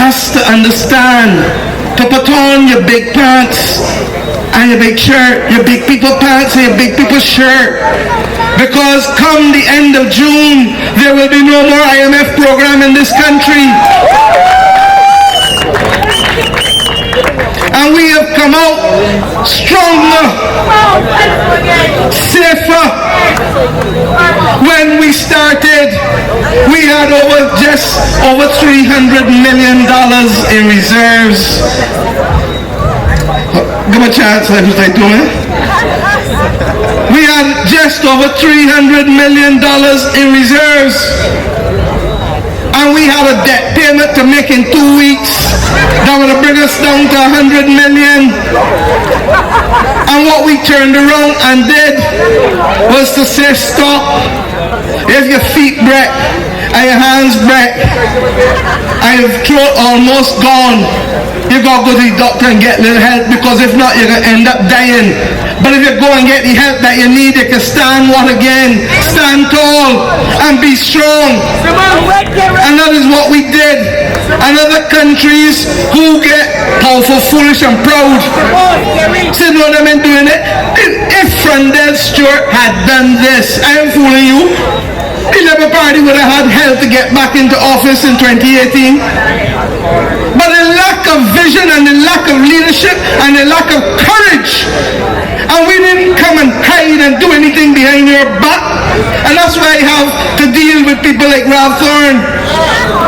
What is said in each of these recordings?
us to understand, to put on your big pants and your big shirt, your big people pants and your big people shirt. Because come the end of June, there will be no more IMF program in this country. And we have come out stronger, safer. When we started, we had just over $300 million in reserves. Give me a chance, I was like, we had just over $300 million in reserves. And we had a debt payment to make in 2 weeks that would have bring us down to $100 million. And what we turned around and did was to say, stop. If your feet break and your hands break and your throat almost gone, you gotta go to the doctor and get a little help, because if not, you're gonna end up dying. But if you go and get the help that you need, you can stand one again, stand tall and be strong. And that is what we did. And other countries who get powerful, foolish and proud say, no, they've been doing it. If Frondel Stewart had done this, I am fooling you, the Labour Party would have had help to get back into office in 2018. But the lack of vision and the lack of leadership and the lack of courage, and we didn't come and hide and do anything behind your back. And that's why I have to deal with people like Ralph Thorne,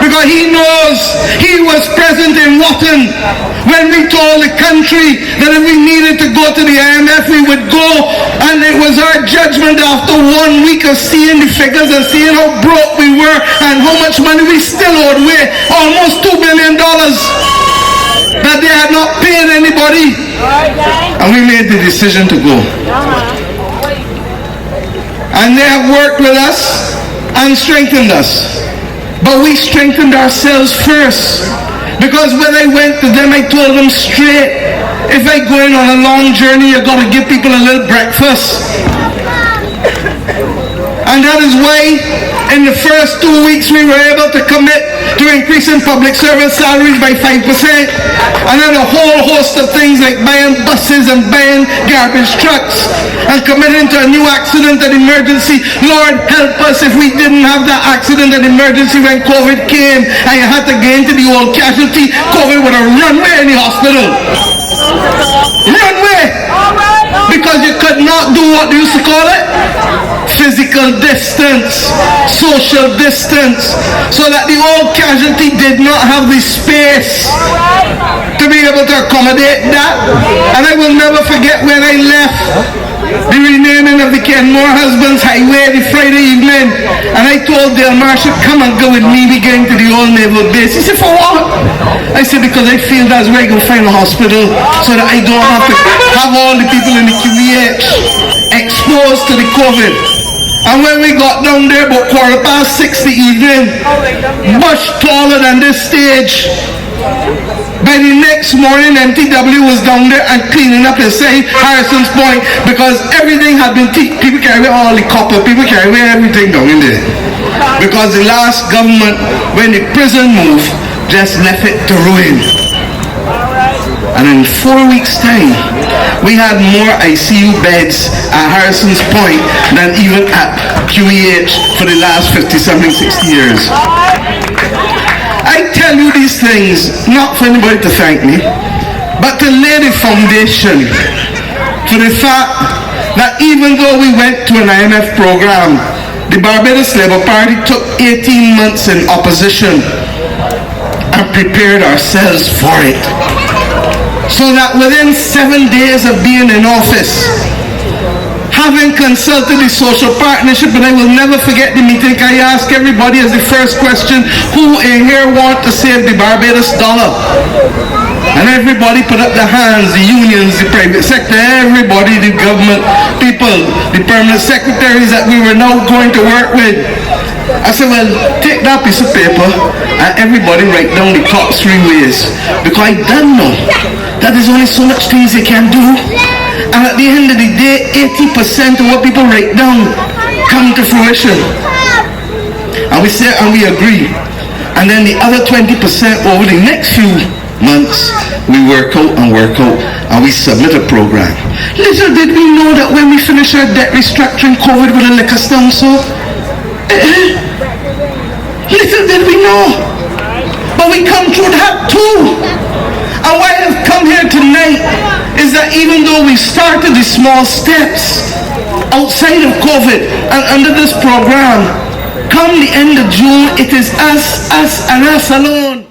because he knows he was present in Wotton when we told the country that if we needed to go to the IMF, we would go. And it was our judgment after 1 week of seeing the figures and seeing how broke we were and how much money we still owed, almost $2 billion, that they had not paid anybody. And we made the decision to go. And they have worked with us and strengthened us. But we strengthened ourselves first. Because when I went to them, I told them straight, if I go in on a long journey, you've got to give people a little breakfast. And that is why in the first 2 weeks we were able to commit to increasing public service salaries by 5%. And then a whole host of things like buying buses and buying garbage trucks and committing to a new accident and emergency. Lord help us if we didn't have that accident and emergency when COVID came and you had to get into the old casualty. COVID would have run away in the hospital. Run away! Because you could not do what they used to call it? Physical distance, social distance, so that the old casualty did not have the space to be able to accommodate that. And I will never forget when I left the renaming of the Kenmore Husbands Highway the Friday evening, and I told Dale Marshall, come and go with me, we going to the old naval base. He said, for what? I said, because I feel that's where I go find a hospital, so that I don't have to have all the people in the QEH exposed to the COVID. And when we got down there about 6:15 the evening, much taller than this stage, by the next morning MTW was down there and cleaning up inside Harrison's Point, because everything had been people carry away all the copper, people carry away everything down in there. Because the last government, when the prison moved, just left it to ruin. And in 4 weeks' time, we had more ICU beds at Harrison's Point than even at QEH for the last 50-something, 60 years. I tell you these things, not for anybody to thank me, but to lay the foundation for the fact that even though we went to an IMF program, the Barbados Labour Party took 18 months in opposition and prepared ourselves for it. So that within 7 days of being in office, having consulted the social partnership, and I will never forget the meeting, I asked everybody as the first question, who in here want to save the Barbados dollar? And everybody put up their hands, the unions, the private sector, everybody, the government people, the permanent secretaries that we were now going to work with. I said, well, take that piece of paper and everybody write down the top 3 ways, because I don't know that there's only so much things you can do, and at the end of the day 80% of what people write down come to fruition. And we say, and we agree And then the other 20% over the next few months, we work out, and we submit a program. Little did we know that when we finish our debt restructuring, COVID would have lick us down so. Little did we know. But we come through that too. And why I've come here tonight is that even though we started the small steps outside of COVID and under this program, come the end of June, it is us, and us alone.